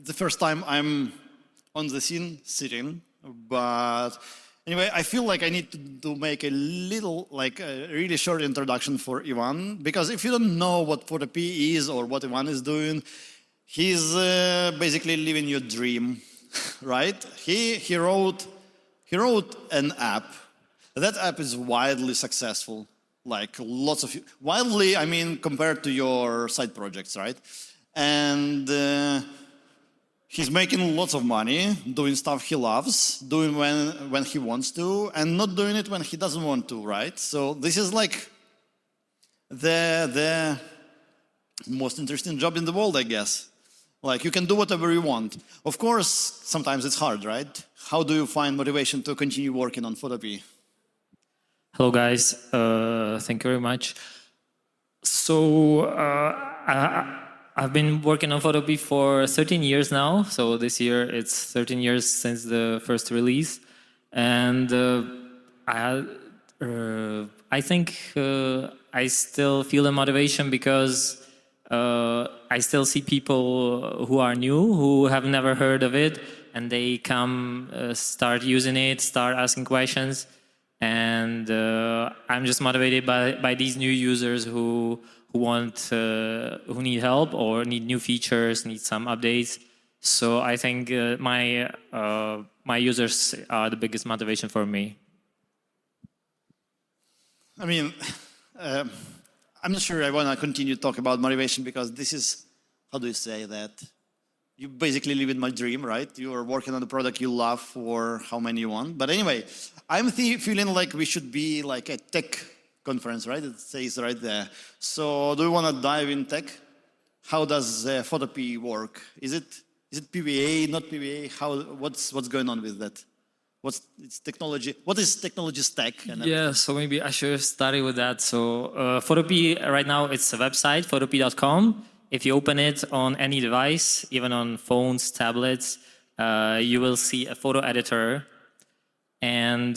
the first time I'm on the scene sitting, but anyway, I feel like I need to make a little, like a really short introduction for Ivan, because if you don't know what Photopea is or what Ivan is doing, he's basically living your dream, right? He wrote an app. That app is wildly successful, like lots of, wildly, I mean, compared to your side projects, right? And he's making lots of money, doing stuff he loves, doing when he wants to, and not doing it when he doesn't want to, right? So this is like the most interesting job in the world, I guess. Like, you can do whatever you want. Of course, sometimes it's hard, right? How do you find motivation to continue working on Photopea? Hello, guys. Thank you very much. So I've been working on Photopea for 13 years now. So this year it's 13 years since the first release, and I think I still feel the motivation because I still see people who are new, who have never heard of it, and they come, start using it, start asking questions, and I'm just motivated by these new users who need help or need new features, need some updates. So I think my users are the biggest motivation for me. I mean, I'm not sure I want to continue to talk about motivation because this is, how do you say that? You basically live in my dream, right? You are working on the product you love for how many you want. But anyway, I'm feeling like we should be like a tech conference, right? It says right there. So do you want to dive in tech? How does Photopea work? Is it PVA, not PVA? What's going on with that? What's its technology? What is technology stack? Yeah, so maybe I should start with that. So Photopea right now, it's a website, photopea.com. If you open it on any device, even on phones, tablets, you will see a photo editor. And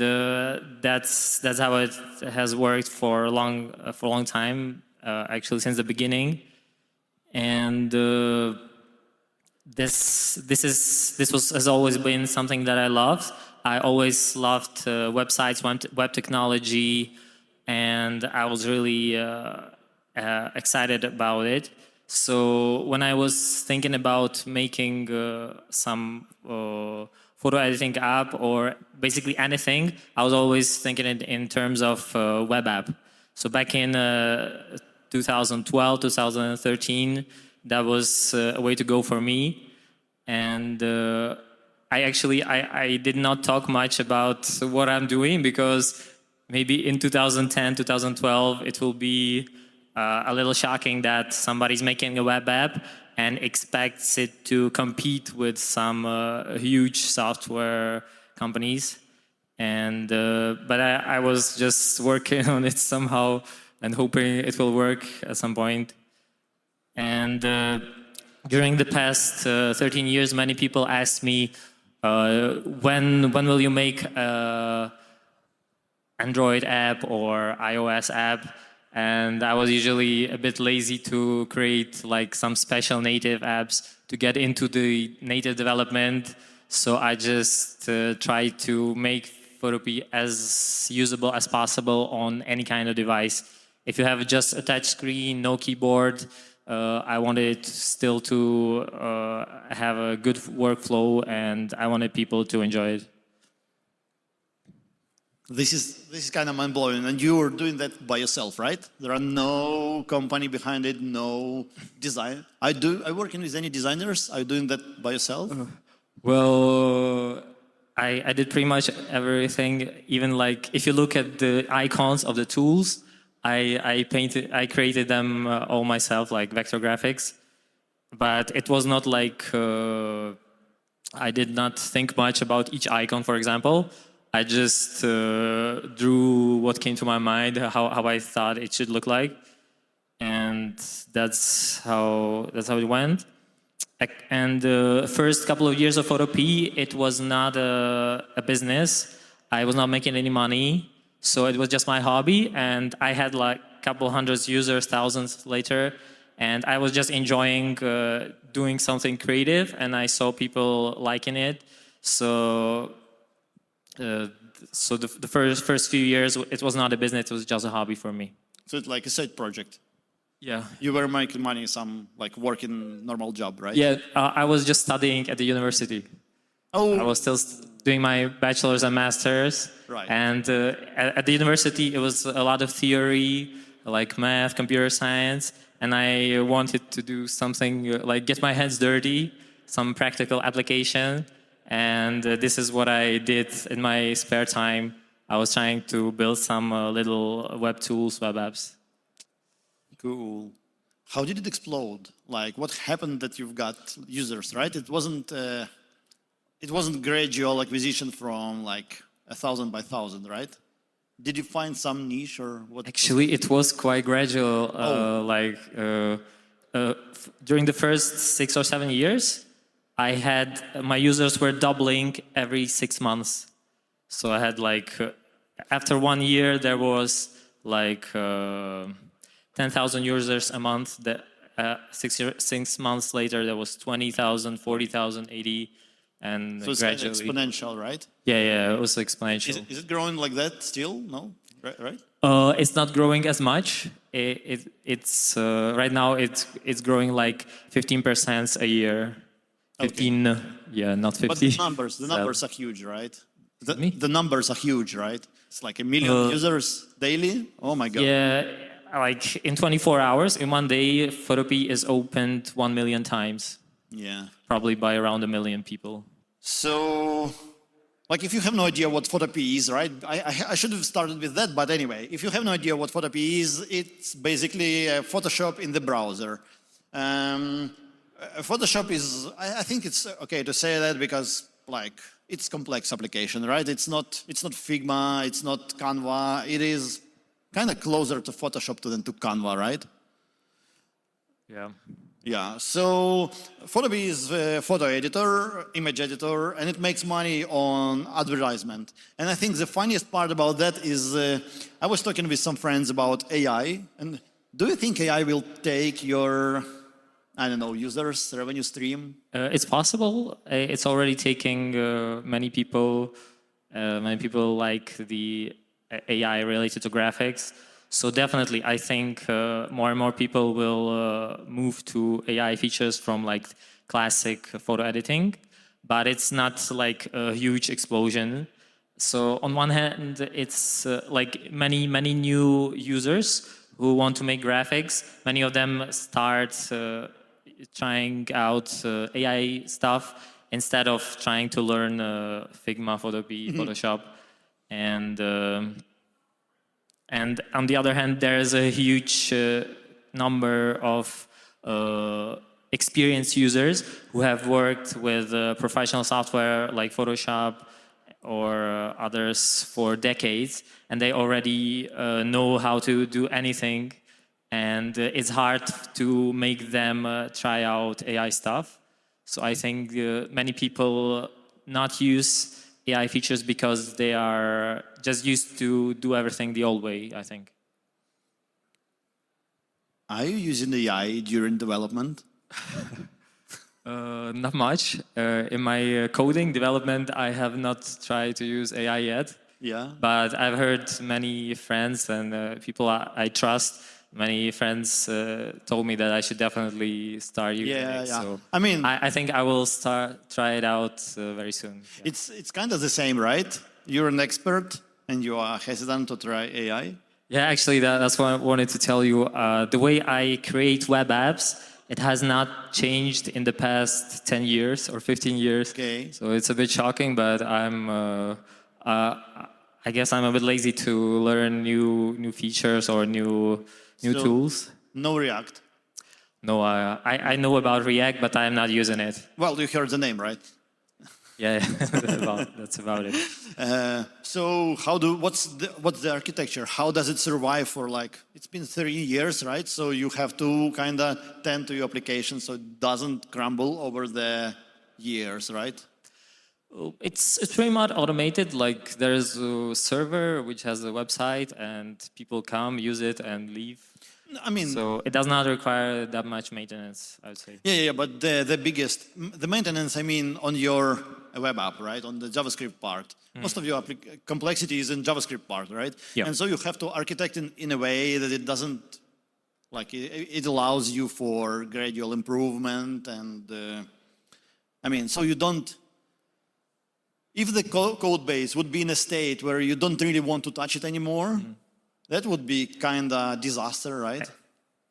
that's how it has worked for a long time, actually since the beginning. And this has always been something that I loved. I always loved websites, web technology, and I was really excited about it. So when I was thinking about making some photo editing app or basically anything, I was always thinking in terms of web app. So back in 2012, 2013, that was a way to go for me. And I did not talk much about what I'm doing because maybe in 2010, 2012, it will be a little shocking that somebody's making a web app and expects it to compete with some huge software companies. And but I was just working on it somehow and hoping it will work at some point. And during the past 13 years, many people asked me, when will you make an Android app or iOS app? And I was usually a bit lazy to create like some special native apps to get into the native development. So I just tried to make Photopea as usable as possible on any kind of device. If you have just a touch screen, no keyboard, I wanted it still to have a good workflow, and I wanted people to enjoy it. This is kind of mind-blowing, and you are doing that by yourself, right? There are no company behind it, no design. Are you working with any designers? Are you doing that by yourself? Well, I did pretty much everything. Even like if you look at the icons of the tools, I created them all myself, like vector graphics. But it was not like I did not think much about each icon, for example. I just drew what came to my mind, how I thought it should look like, and that's how it went. And the first couple of years of Photopea, it was not a business. I was not making any money, so it was just my hobby. And I had like a couple hundred users, thousands later, and I was just enjoying doing something creative, and I saw people liking it. So, the first few years, it was not a business; it was just a hobby for me. So it's like a side project. Yeah. You were making money, some like working normal job, right? Yeah, I was just studying at the university. Oh, I was still doing my bachelor's and master's. Right. And at the university, it was a lot of theory, like math, computer science, and I wanted to do something like get my hands dirty, some practical application. And this is what I did in my spare time. I was trying to build some little web tools, web apps. cool. How did it explode? Like, what happened that you've got users, right? It wasn't gradual acquisition from like 1,000 by 1,000, right? Did you find some niche or what? Actually, it was quite gradual. During the first 6 or 7 years, I had my users were doubling every 6 months. So I had like after 1 year there was like 10,000 users a month. That 6 months later there was 20,000, 40,000, 80, and So it's kind of gradually exponential, right? yeah, it was exponential. Is it growing like that still? No, right? It's not growing as much. It's right now it's growing like 15% a year. 15, yeah, not 50. But the numbers are huge, right? Me? The numbers are huge, right? It's like 1 million users daily. Oh my god! Yeah, like in 24 hours, in one day, Photopea is opened 1 million times. Yeah. Probably by around 1 million people. So, like, if you have no idea what Photopea is, right? I should have started with that, but anyway, if you have no idea what Photopea is, it's basically Photoshop in the browser. Photoshop is, I think it's okay to say that because, like, it's complex application, right? It's not Figma, it's not Canva. It is kind of closer to Photoshop than to Canva, right? Yeah. Yeah, so Photopea is a photo editor, image editor, and it makes money on advertisement. And I think the funniest part about that is I was talking with some friends about AI, and do you think AI will take your, I don't know, users' revenue stream? It's possible. It's already taking many people. Many people like the AI related to graphics. So definitely, I think more and more people will move to AI features from like classic photo editing, but it's not like a huge explosion. So on one hand, it's like many new users who want to make graphics. Many of them start trying out AI stuff instead of trying to learn Figma, Photopea, Photoshop, and on the other hand, there is a huge number of experienced users who have worked with professional software like Photoshop or others for decades, and they already know how to do anything, and it's hard to make them try out AI stuff. So I think many people not use AI features because they are just used to do everything the old way, I think. Are you using AI during development? Not much. In my coding development, I have not tried to use AI yet. Yeah. But I've heard many friends and people I trust, many friends told me that I should definitely start using it. Yeah. So I mean, I think I will try it out very soon. Yeah. it's kind of the same, right? You're an expert and you are hesitant to try AI. Yeah, actually, that's what I wanted to tell you. The way I create web apps, it has not changed in the past 10 years or 15 years. Okay. So it's a bit shocking, but I guess I'm a bit lazy to learn new features or new tools. No React. No, I know about React, but I'm not using it. Well, you heard the name, right? Yeah, that's about it. So what's the architecture? How does it survive for like, it's been 30 years, right? So you have to kind of tend to your application so it doesn't crumble over the years, right? It's pretty much automated. Like there's a server which has a website and people come, use it and leave. I mean, So it does not require that much maintenance, I would say. yeah, but the biggest, the maintenance, I mean, on your web app, right, on the JavaScript part, most of your complexity is in JavaScript part, right? Yeah. And so you have to architect in a way that it doesn't, like, it allows you for gradual improvement and, I mean, so you don't, if the code base would be in a state where you don't really want to touch it anymore, that would be kind of disaster, right?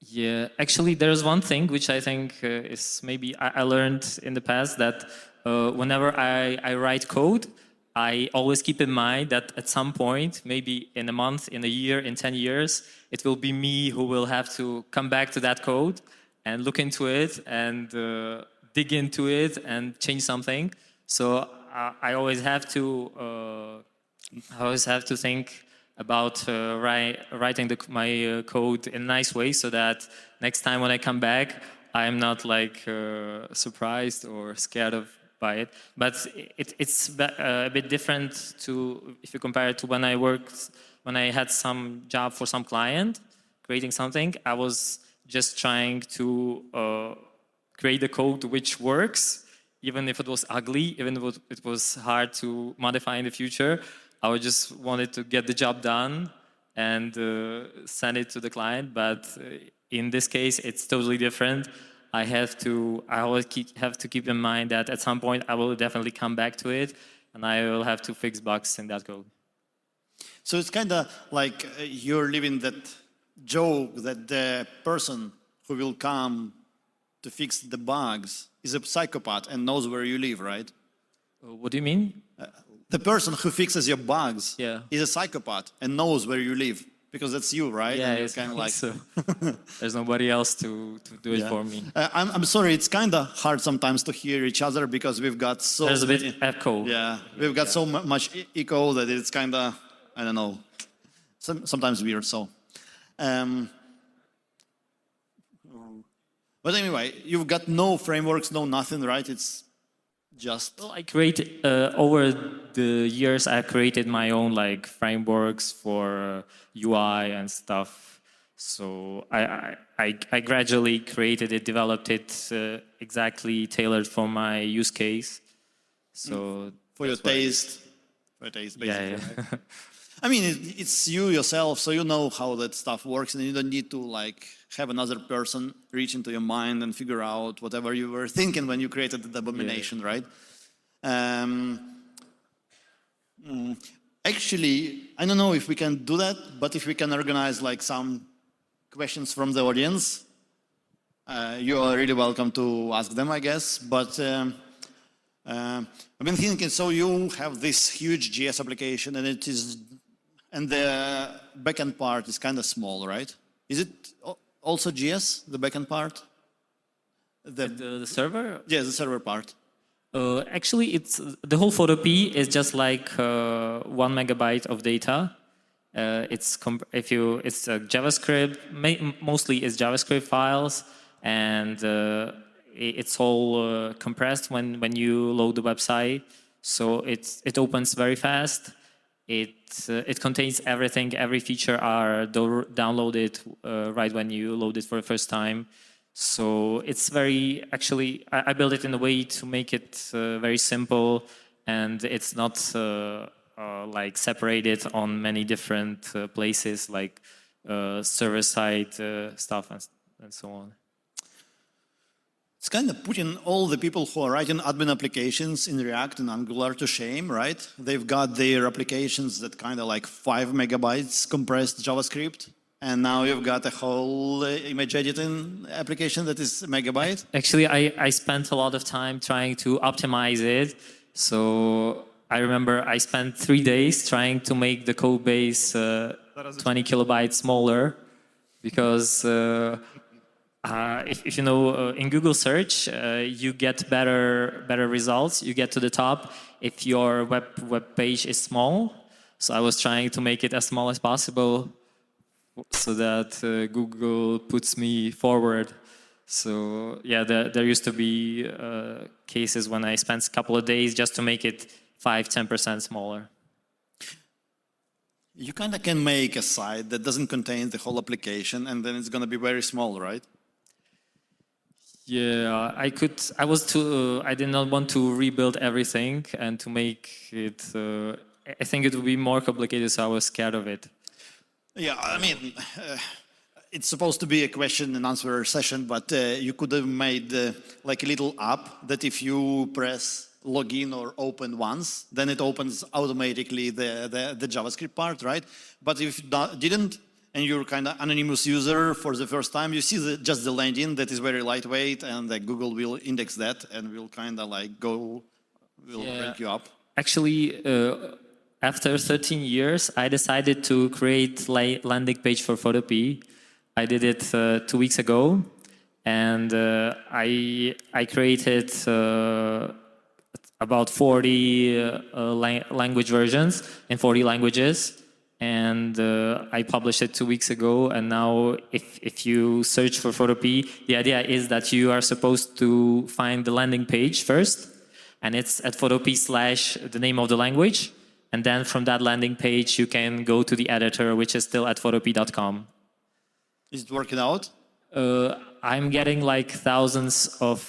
Yeah, actually, there's one thing which I think is maybe I learned in the past that whenever I write code, I always keep in mind that at some point, maybe in a month, in a year, in 10 years, it will be me who will have to come back to that code and look into it and dig into it and change something. So I always have to think about writing my code in a nice way so that next time when I come back, I'm not like surprised or scared by it. But it's a bit different to if you compare it to when I had some job for some client, creating something. I was just trying to create a code which works, even if it was ugly, even if it was hard to modify in the future. I just wanted to get the job done and send it to the client. But in this case, it's totally different. I always have to keep in mind that at some point I will definitely come back to it, and I will have to fix bugs in that code. So it's kind of like you're living that joke that the person who will come to fix the bugs is a psychopath and knows where you live, right? What do you mean? The person who fixes your bugs Yeah. is a psychopath and knows where you live because that's you, right? Yeah, and you're it's kind of like. so. There's nobody else to do it for me. I'm sorry, it's kind of hard sometimes to hear each other because we've got so. There's a many, bit echo. Yeah, we've got so much echo that it's kind of, I don't know, sometimes weird. So, but anyway, you've got no frameworks, no nothing, right? It's just. Well, I created over the years. I created my own like frameworks for UI and stuff. So I gradually created it, developed it exactly tailored for my use case. So For your taste. For your taste, basically. yeah, yeah. Right? I mean, it's you yourself, so you know how that stuff works, and you don't need to like have another person reach into your mind and figure out whatever you were thinking when you created the abomination, right? Actually, I don't know if we can do that, but if we can organize like some questions from the audience, you are really welcome to ask them, I guess. But I've been thinking, so you have this huge GS application, and the backend part is kind of small, right? Is it also GS, the backend part? The server? Yeah, the server part. Actually, it's the whole Photopea is just like 1 megabyte of data. It's JavaScript. Mostly it's JavaScript files, and it's all compressed when you load the website. So it opens very fast. It contains everything. Every feature are downloaded right when you load it for the first time. So it's very, actually, I built it in a way to make it very simple, and it's not like separated on many different places like server-side stuff and so on. It's kind of putting all the people who are writing admin applications in React and Angular to shame, right? They've got their applications that kind of like 5 megabytes compressed JavaScript. And now you've got a whole image editing application that is a megabyte. Actually, I spent a lot of time trying to optimize it. So I remember I spent 3 days trying to make the code base 20 kilobytes smaller because if you know, in Google search, you get better results. You get to the top if your web page is small. So I was trying to make it as small as possible, so that Google puts me forward. So yeah, there used to be cases when I spent a couple of days just to make it 5-10% smaller. You kind of can make a site that doesn't contain the whole application, and then it's going to be very small, right? Yeah, I could. I was too. I did not want to rebuild everything and to make it. I think it would be more complicated, so I was scared of it. Yeah, I mean, it's supposed to be a question and answer session, but you could have made like a little app that if you press login or open once, then it opens automatically the JavaScript part, right? But if you didn't, and you're kind of anonymous user for the first time, you see just the landing that is very lightweight, and Google will index that and will kind of like will rank you up. Actually, after 13 years, I decided to create landing page for Photopea. I did it 2 weeks ago, and I created about 40 language versions in 40 languages. And I published it 2 weeks ago, and now if you search for Photopea, the idea is that you are supposed to find the landing page first, and it's at Photopea / the name of the language, and then from that landing page you can go to the editor, which is still at photopea.com. Is it working out? I'm getting like thousands of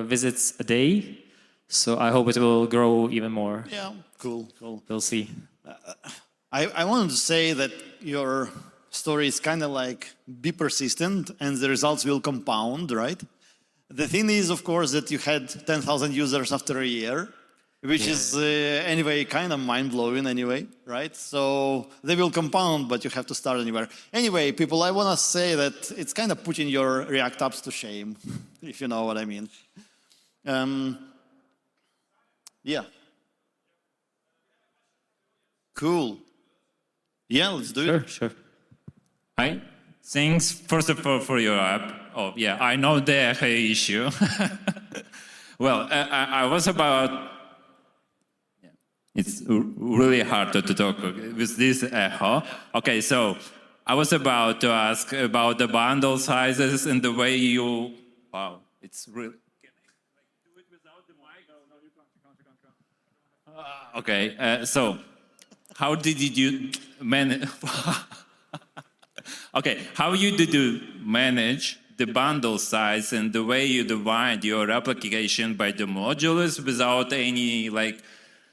visits a day, so I hope it will grow even more. Yeah, cool. We'll see. I wanted to say that your story is kind of like be persistent and the results will compound, right? The thing is, of course, that you had 10,000 users after a year, which is anyway kind of mind-blowing anyway, right? So they will compound, but you have to start anywhere. Anyway, people, I want to say that it's kind of putting your React apps to shame, if you know what I mean. Yeah. Cool. Yeah, let's do it. Sure. Hi. Thanks, first of all, for your app. Oh, yeah, I know the echo issue. Well, I was about... It's really hard to talk with this echo. Okay, so I was about to ask about the bundle sizes and the way you... Wow, it's really... Can I do it without the mic? No, you can't. Okay, so... How did you manage? Okay, how did you manage the bundle size and the way you divide your application by the modules without any like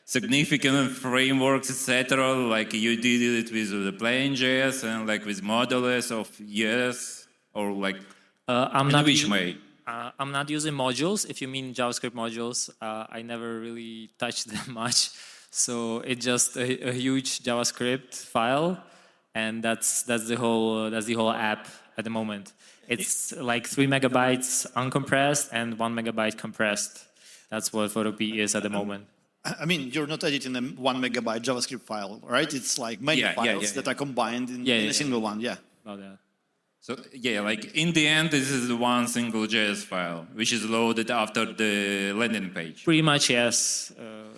significant frameworks, etc.? Like you did it with the plain.js and like with modules of yes, or like which way? I'm not using modules. If you mean JavaScript modules, I never really touched them much. So it's just a huge JavaScript file, and that's the whole app at the moment. It's like 3 megabytes uncompressed and 1 megabyte compressed. That's what Photopea is at the moment. I mean, you're not editing a 1 megabyte JavaScript file, right? It's like many files that are combined in a single one. Yeah. About that. So yeah, like in the end, this is one single JS file, which is loaded after the landing page. Pretty much, yes.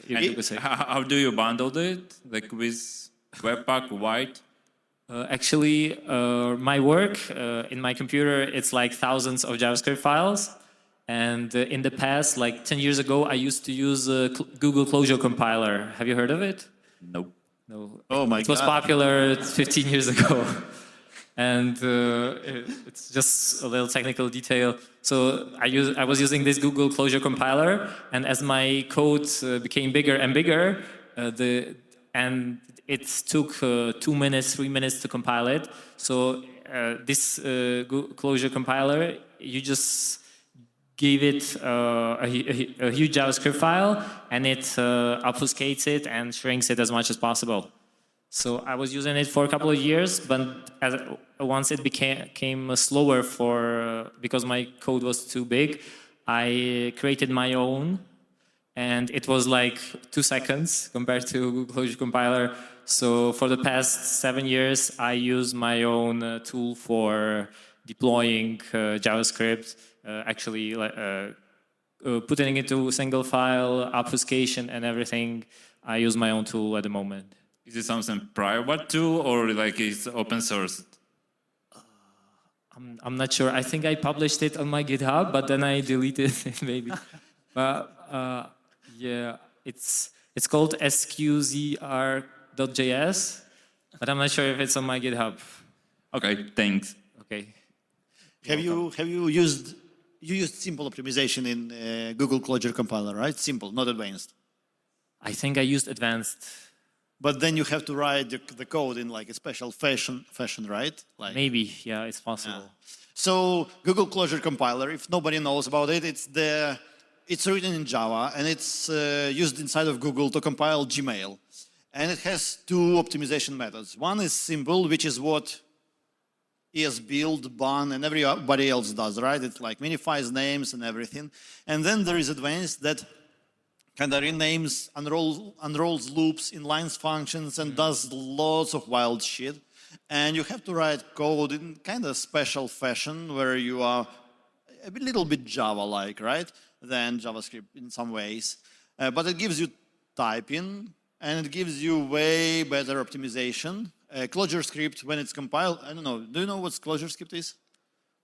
You could say. How do you bundle it? Like with Webpack, White? Actually, my work in my computer, it's like thousands of JavaScript files. And in the past, like 10 years ago, I used to use Google Closure Compiler. Have you heard of it? Nope. No. Oh my God. It was popular 15 years ago. And it's just a little technical detail. So I was using this Google Closure Compiler, and as my code became bigger and bigger, and it took 2 minutes, 3 minutes to compile it. So this Google Closure Compiler, you just give it a huge JavaScript file, and it obfuscates it and shrinks it as much as possible. So I was using it for a couple of years, but once it became slower because my code was too big, I created my own, and it was like 2 seconds compared to Google Closure Compiler. So for the past 7 years, I use my own tool for deploying JavaScript, actually putting it into a single file, obfuscation, and everything. I use my own tool at the moment. Is it something private tool or like it's open source? I'm not sure. I think I published it on my GitHub, but then I deleted it maybe. But yeah, it's called sqzr.js, but I'm not sure if it's on my GitHub. Okay, thanks. Okay. Have you used simple optimization in Google Clojure compiler, right? Simple, not advanced. I think I used advanced. But then you have to write the code in like a special fashion, right? Like, Maybe, yeah, it's possible. so Google Clojure compiler, if nobody knows about it, it's written in Java and it's used inside of Google to compile Gmail. And it has two optimization methods. One is simple, which is what ESBuild, Bun, and everybody else does, right? It like minifies names and everything. And then there is advanced that kind of renames, unrolls loops, inlines functions, and does lots of wild shit. And you have to write code in kind of special fashion where you are a little bit Java-like, right? Than JavaScript in some ways. But it gives you typing, and it gives you way better optimization. Clojure script, when it's compiled, I don't know, do you know what Clojure script is?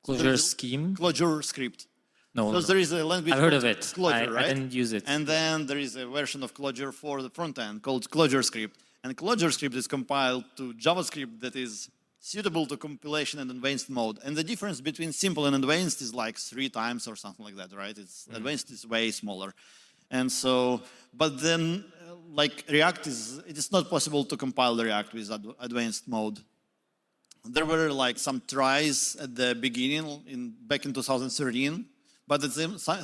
Clojure scheme? Clojure script. No, Because there is a language I've heard called of it. Clojure, right? I didn't use it. And then there is a version of Clojure for the front end called Clojure script. And Clojure script is compiled to JavaScript that is suitable to compilation and advanced mode. And the difference between simple and advanced is like 3 times or something like that, right? Advanced is way smaller. And so, but then like React it is not possible to compile the React with advanced mode. There were like some tries at the beginning back in 2013, but at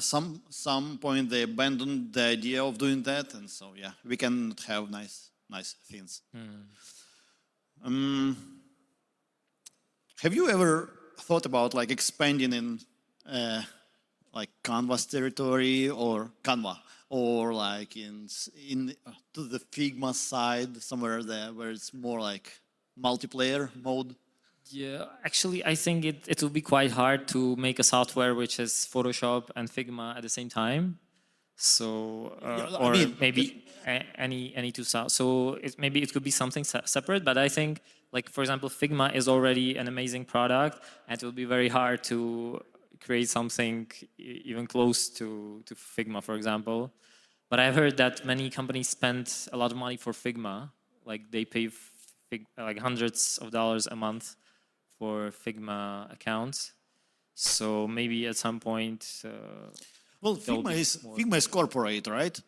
some point they abandoned the idea of doing that, and so yeah, we can have nice things. Have you ever thought about like expanding in like Canvas territory or Canva, or like in to the Figma side somewhere there where it's more like multiplayer mode? Yeah, actually, I think it will be quite hard to make a software which is Photoshop and Figma at the same time. So, or maybe any two sounds. So maybe it could be something separate. But I think, like for example, Figma is already an amazing product, and it will be very hard to create something even close to Figma, for example. But I've heard that many companies spend a lot of money for Figma, like they pay like hundreds of dollars a month for Figma accounts. So maybe at some point. Well, Figma is corporate, right?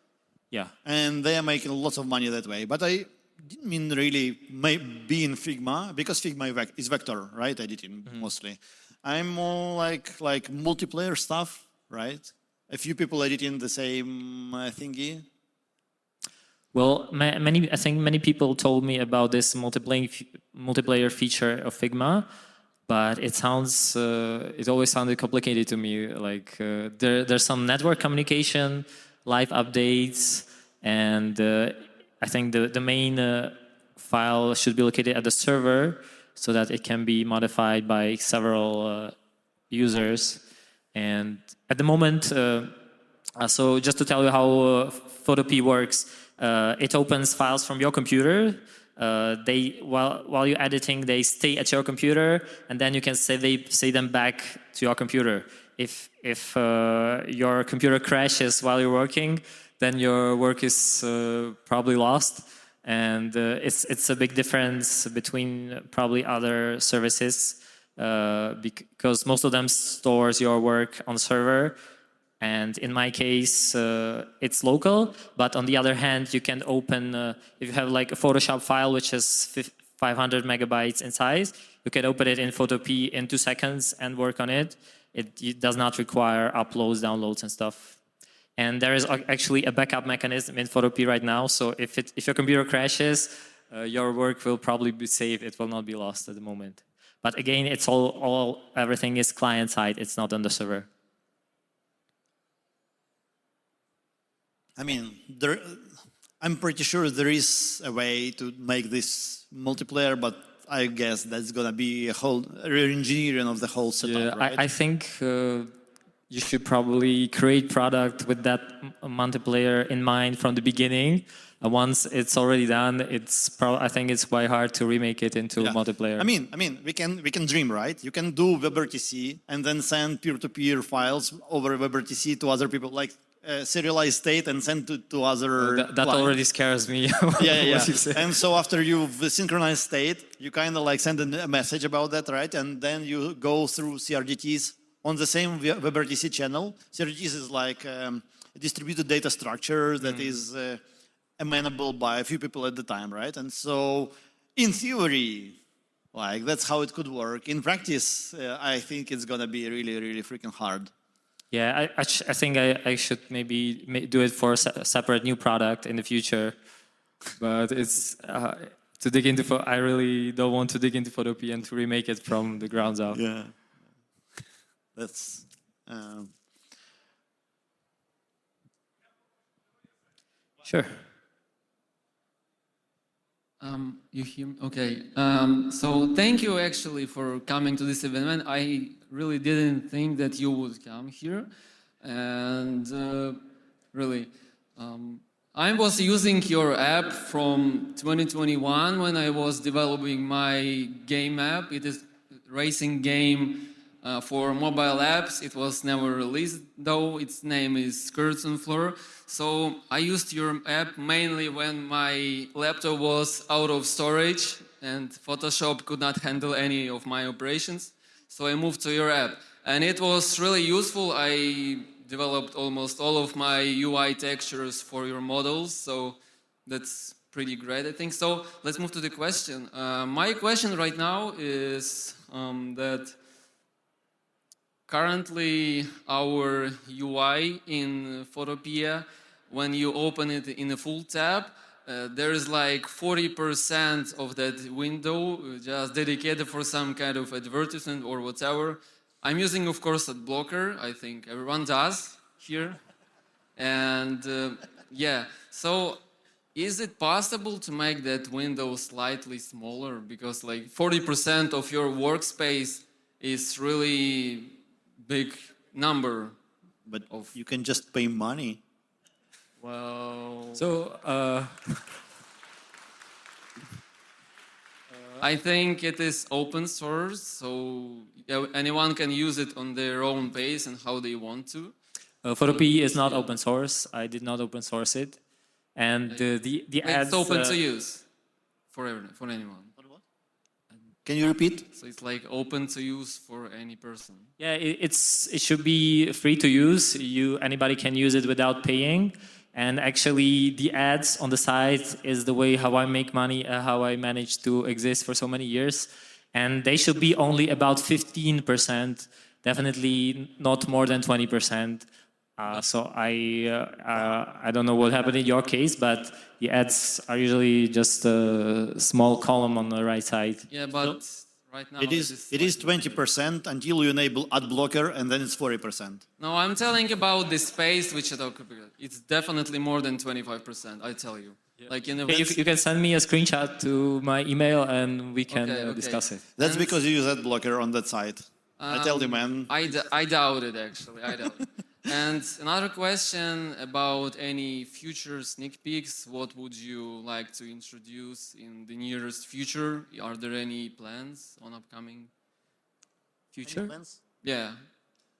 Yeah. And they are making lots of money that way. But I didn't mean really be in Figma, because Figma is vector, right? Editing mostly. I'm more like multiplayer stuff, right? A few people editing the same thingy. Well, I think many people told me about this multiplayer feature of Figma, but it always sounded complicated to me. Like there's some network communication, live updates, and I think the main file should be located at the server so that it can be modified by several users. And at the moment, so just to tell you how Photopea works, it opens files from your computer. While you're editing, they stay at your computer, and then you can save them back to your computer. If your computer crashes while you're working, then your work is probably lost. And it's a big difference between probably other services because most of them stores your work on server. And in my case, it's local. But on the other hand, you can open, if you have like a Photoshop file which is 500 megabytes in size, you can open it in Photopea in 2 seconds and work on it. It does not require uploads, downloads, and stuff. And there is actually a backup mechanism in Photopea right now. So if your computer crashes, your work will probably be saved. It will not be lost at the moment. But again, it's everything is client side. It's not on the server. I mean, I'm pretty sure there is a way to make this multiplayer, but I guess that's gonna be a whole re-engineering of the whole setup, right? I think you should probably create product with that multiplayer in mind from the beginning. Once it's already done, I think it's quite hard to remake it into multiplayer. I mean, we can dream, right? You can do WebRTC and then send peer-to-peer files over WebRTC to other people, like serialized state and send to other That clients. already scares me. Yeah. What you say. And so after you've synchronized state, you kind of like send a message about that, right? And then you go through CRDTs on the same WebRTC channel. CRDTs is like a distributed data structure that is amenable by a few people at the time, right? And so in theory, like that's how it could work. In practice, I think it's gonna be really, really freaking hard. Yeah, I think I should maybe do it for a separate new product in the future. But it's to dig into. I really don't want to dig into Photopea and to remake it from the ground up. Yeah, that's. Sure. You hear me? Okay. So thank you actually for coming to this event. I really didn't think that you would come here. And really, I was using your app from 2021 when I was developing my game app. It is a racing game for mobile apps. It was never released though. Its name is Skirts and Floor. So I used your app mainly when my laptop was out of storage and Photoshop could not handle any of my operations. So I moved to your app and it was really useful. I developed almost all of my UI textures for your models. So that's pretty great, I think. So let's move to the question. My question right now is that currently our UI in Photopea, when you open it in a full tab, there is like 40% of that window just dedicated for some kind of advertisement or whatever. I'm using, of course, ad blocker. I think everyone does here. And yeah, so is it possible to make that window slightly smaller? Because like 40% of your workspace is really big number. But you can just pay money. Well, So I think it is open source, so anyone can use it on their own pace and how they want to. Photopea is not open source. I did not open source it, and the ads. It's open to use for anyone. Can you repeat? So it's like open to use for any person. Yeah, it should be free to use. Anybody can use it without paying. And actually, the ads on the site is the way how I make money, how I managed to exist for so many years. And they should be only about 15%, definitely not more than 20%. So I don't know what happened in your case, but the ads are usually just a small column on the right side. Yeah, but right now It is 20% until you enable ad blocker, and then it's 40%. No, I'm telling about the space which it occupies. It's definitely more than 25%. I tell you. Yeah. Like in You can send me a screenshot to my email, and we can discuss it. That's because you use ad blocker on that site. I tell you, man. I doubt it, actually. I doubt it. And another question about any future sneak peeks. What would you like to introduce in the nearest future? Are there any plans on upcoming Future? Yeah.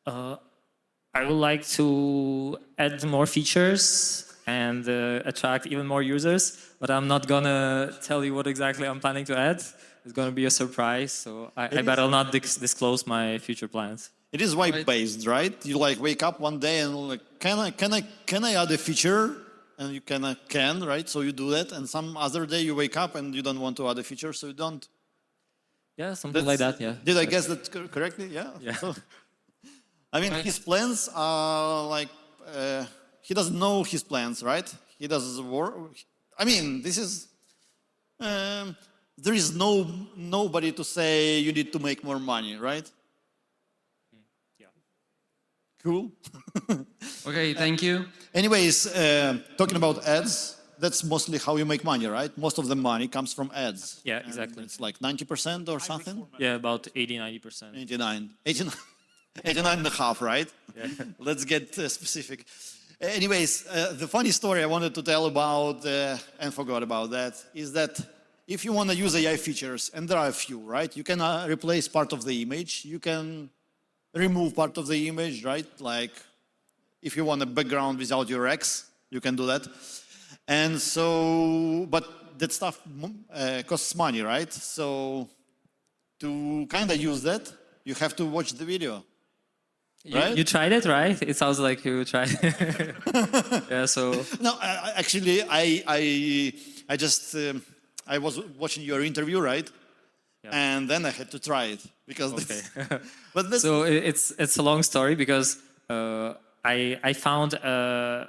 I would like to add more features and attract even more users, but I'm not gonna tell you what exactly I'm planning to add. It's gonna be a surprise, so I better not disclose my future plans. It is web-based, right? You like wake up one day and like, can I add a feature? And you can, right? So you do that, and some other day you wake up and you don't want to add a feature, so you don't. Yeah, something like that. Yeah. Did I guess that correctly? Yeah. Yeah. So, I mean, his plans are like he doesn't know his plans, right? He does work. I mean, this is there is nobody to say you need to make more money, right? Cool. Okay, thank you. Anyways, talking about ads, that's mostly how you make money, right? Most of the money comes from ads. Yeah, exactly. And it's like 90% or something? Yeah, about 80-90%. 89 and a half, right? Yeah. Let's get specific. Anyways, the funny story I wanted to tell about, and forgot about that, is that if you want to use AI features, and there are a few, right? You can replace part of the image. You can remove part of the image, right? Like If you want a background without your X, you can do that. And so, but that stuff costs money, right? So to kind of use that, you have to watch the video. Right? You tried it, right? It sounds like you tried. Yeah. So No, actually, I just I was watching your interview, right? Yeah. And then I had to try it because. okay. But this, So it's a long story because I found a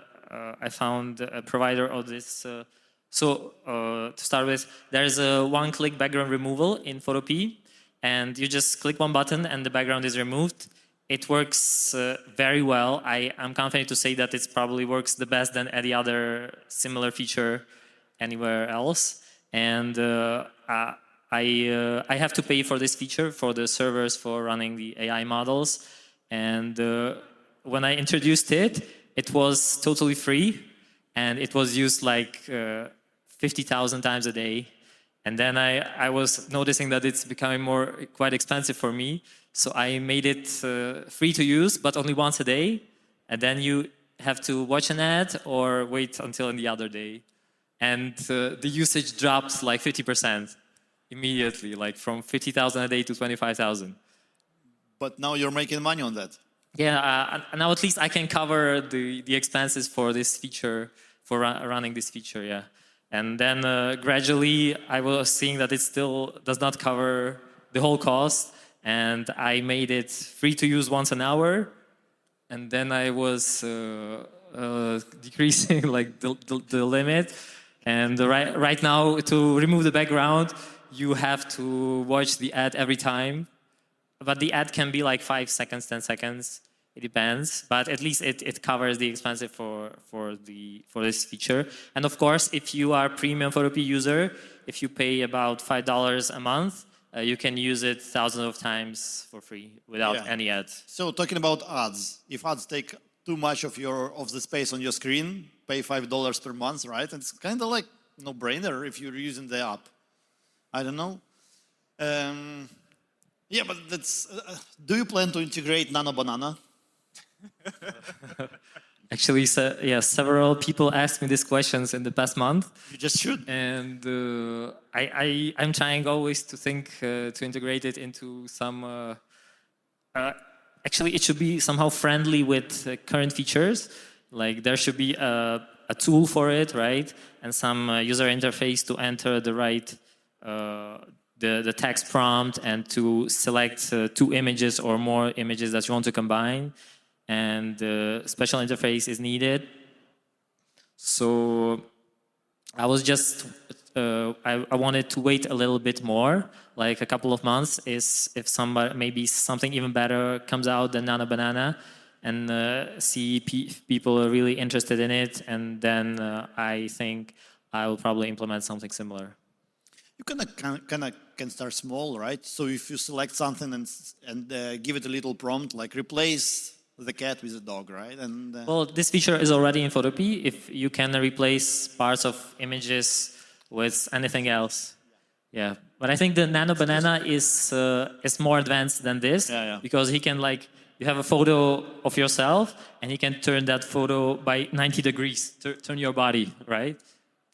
provider of this. To start with, there's a one-click background removal in Photopea, and you just click one button and the background is removed. It works very well. I'm confident to say that it probably works the best than any other similar feature anywhere else. And I have to pay for this feature for the servers for running the AI models. And when I introduced it, it was totally free, and it was used like 50,000 times a day. And then I was noticing that it's becoming quite expensive for me. So I made it free to use, but only once a day. And then you have to watch an ad or wait until the other day. And the usage drops like 50% immediately, like from 50,000 a day to 25,000. but now you're making money on that. Yeah, now at least I can cover the expenses for this feature, for running this feature, yeah. And then gradually I was seeing that it still does not cover the whole cost, and I made it free to use once an hour, and then I was decreasing like the limit. And right now, to remove the background, you have to watch the ad every time. But the ad can be like 5 seconds, 10 seconds. It depends. But at least it covers the expenses for this feature. And of course, if you are a premium Photopea user, if you pay about $5 a month, you can use it thousands of times for free without any ads. So talking about ads, if ads take too much of the space on your screen, pay $5 per month, right? And it's kind of like no-brainer if you're using the app. I don't know. Yeah, but that's. Do you plan to integrate Nano Banana? Actually, yeah, several people asked me these questions in the past month. You just should. And I'm trying always to think to integrate it into some. Actually, it should be somehow friendly with current features. Like there should be a tool for it, right? And some user interface to enter the right the text prompt and to select 2 images or more images that you want to combine. And special interface is needed. So I was just I wanted to wait a little bit more, like a couple of months, if maybe something even better comes out than Nano Banana, and see people are really interested in it, and then I think I will probably implement something similar. You can start small, right? So if you select something and give it a little prompt, like replace the cat with a dog, right? And well, this feature is already in Photopea. If you can replace parts of images with anything else, yeah. But I think the Nano Banana is more advanced than this, because he can you have a photo of yourself, and he can turn that photo by 90 degrees, turn your body, right?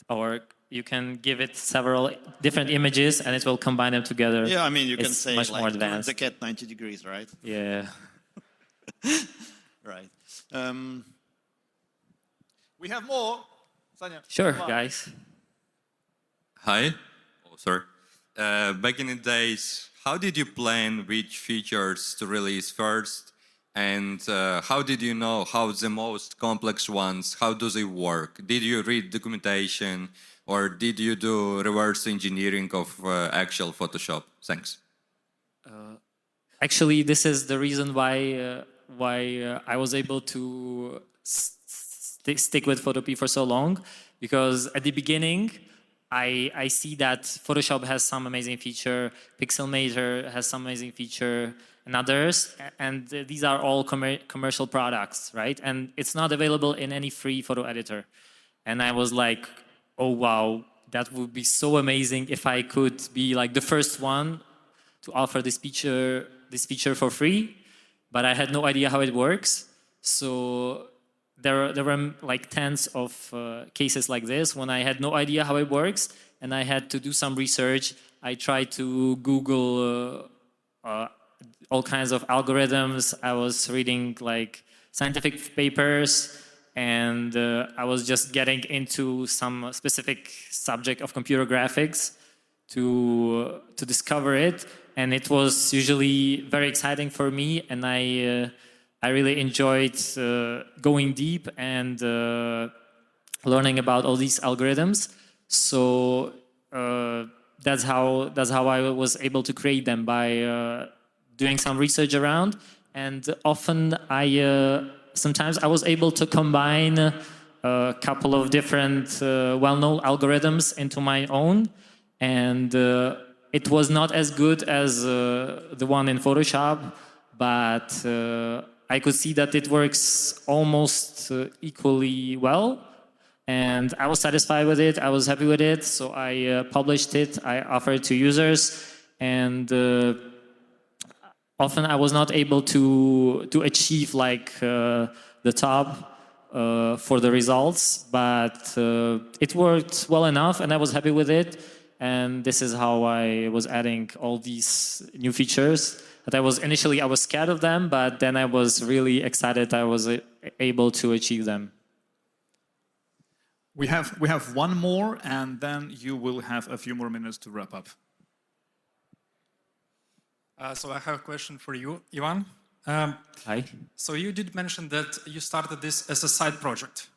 Or you can give it several different images, and it will combine them together. Yeah, I mean, you can It's say much more turn advanced. the cat 90 degrees, right? Yeah. Right. We have more. Sanya. Sure, guys. Hi. Oh, sorry. Back in the days, how did you plan which features to release first? And how did you know how the most complex ones, how do they work? Did you read documentation, or did you do reverse engineering of actual Photoshop? Thanks. Actually, this is the reason why I was able to stick with Photopea for so long, because at the beginning, I see that Photoshop has some amazing feature, Pixelmator has some amazing feature, and others, and these are all commercial products, right? And it's not available in any free photo editor. And I was like, oh wow, that would be so amazing if I could be like the first one to offer this feature for free. But I had no idea how it works. So there were like tens of cases like this when I had no idea how it works and I had to do some research. I tried to Google all kinds of algorithms. I was reading like scientific papers, and I was just getting into some specific subject of computer graphics to discover it, and it was usually very exciting for me, and I really enjoyed going deep and learning about all these algorithms. So that's how I was able to create them, by doing some research around, and often sometimes I was able to combine a couple of different well-known algorithms into my own, and it was not as good as the one in Photoshop, but I could see that it works almost equally well, and I was satisfied with it. I was happy with it, so I published it. I offered it to users, and often I was not able to achieve like the top for the results, but it worked well enough, and I was happy with it. And this is how I was adding all these new features. That I was scared of them, but then I was really excited I was able to achieve them. We have one more, and then you will have a few more minutes to wrap up. So I have a question for you, Ivan. Hi. So you did mention that you started this as a side project.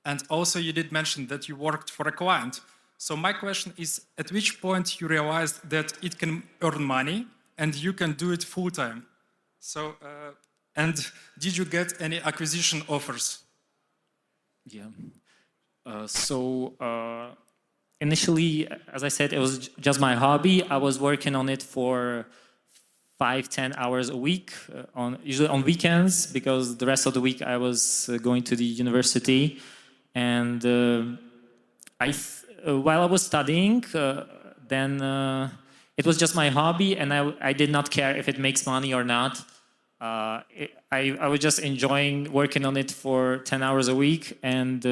And also you did mention that you worked for a client. So my question is, at which point you realized that it can earn money and you can do it full time? So, and did you get any acquisition offers? Yeah. Initially, as I said, it was just my hobby. I was working on it for 5-10 hours a week, usually on weekends, because the rest of the week I was going to the university. And while I was studying, then it was just my hobby, and I did not care if it makes money or not. I was just enjoying working on it for 10 hours a week, and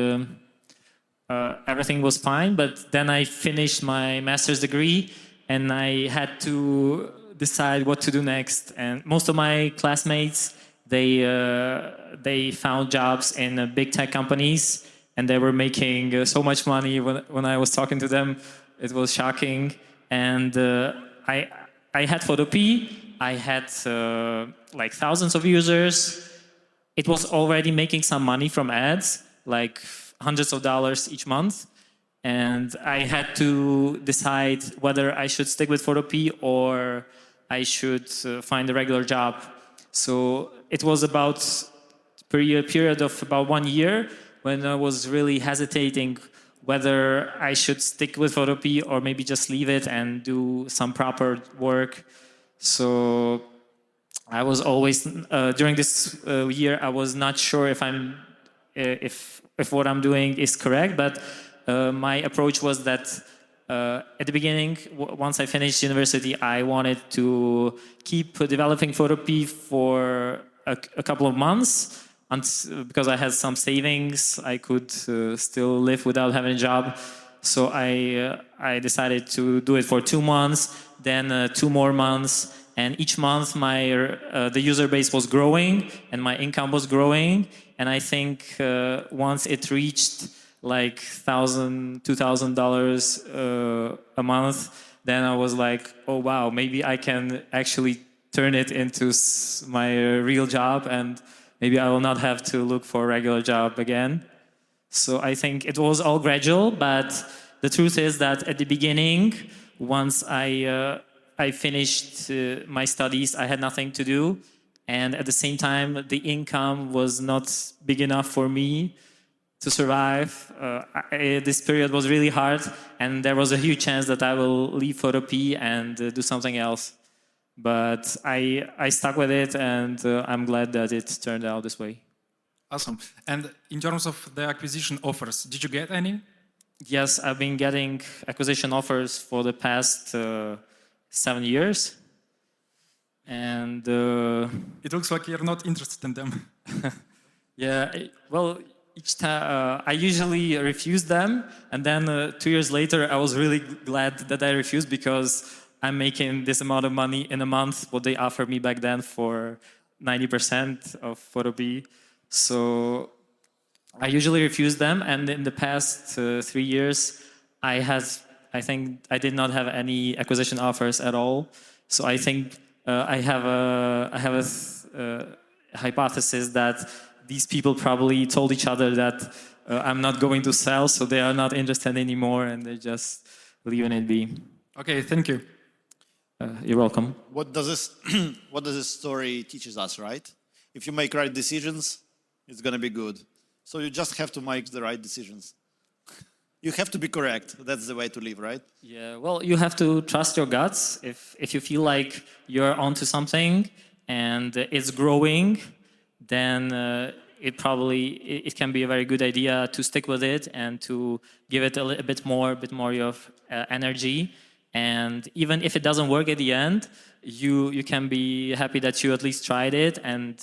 everything was fine. But then I finished my master's degree, and I had to decide what to do next. And most of my classmates, they found jobs in big tech companies, and they were making so much money. When I was talking to them, it was shocking. And I had Photopea. I had like thousands of users. It was already making some money from ads, like hundreds of dollars each month. And I had to decide whether I should stick with Photopea or I should find a regular job. So it was about a period of about 1 year when I was really hesitating whether I should stick with Photopea or maybe just leave it and do some proper work. So I was always during this year I was not sure if what I'm doing is correct, but my approach was that at the beginning, once I finished university, I wanted to keep developing Photopea for a couple of months, because I had some savings. I could still live without having a job. So I decided to do it for 2 months, then 2 more months, and each month the user base was growing and my income was growing. And I think once it reached like $1,000-$2,000 a month, then I was like, oh wow, maybe I can actually turn it into my real job, and maybe I will not have to look for a regular job again. So I think it was all gradual, but the truth is that at the beginning, once I finished my studies, I had nothing to do, and at the same time, the income was not big enough for me to survive. This period was really hard, and there was a huge chance that I will leave Photopea and do something else. But I stuck with it, and I'm glad that it turned out this way. Awesome. And in terms of the acquisition offers, did you get any? Yes, I've been getting acquisition offers for the past 7 years. And it looks like you're not interested in them. Yeah, well, each time I usually refuse them, and then 2 years later, I was really glad that I refused because I'm making this amount of money in a month, what they offered me back then for 90% of Photopea. So I usually refuse them, and in the past 3 years, I think I did not have any acquisition offers at all. So I think I have a hypothesis that these people probably told each other that I'm not going to sell, so they are not interested anymore, and they're just leaving it be. Okay, thank you. You're welcome. What does this what does this story teaches us, right? If you make right decisions, it's gonna be good. So you just have to make the right decisions. You have to be correct. That's the way to live, right? Yeah, well, you have to trust your guts. If you feel like you're onto something and it's growing, then it can be a very good idea to stick with it and to give it a bit more of energy. And even if it doesn't work at the end, you can be happy that you at least tried it, and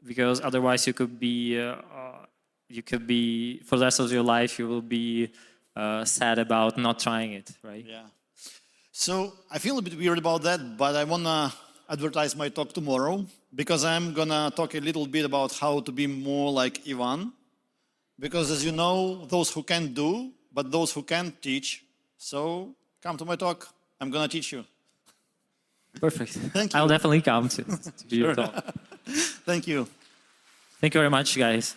because otherwise you could be for the rest of your life you will be sad about not trying it, right? Yeah. So I feel a bit weird about that, but I wanna advertise my talk tomorrow because I'm gonna talk a little bit about how to be more like Ivan. Because as you know, those who can do, but those who can't teach. So come to my talk. I'm gonna teach you. Perfect. Thank you. I'll definitely come to your talk. Thank you. Thank you very much, guys.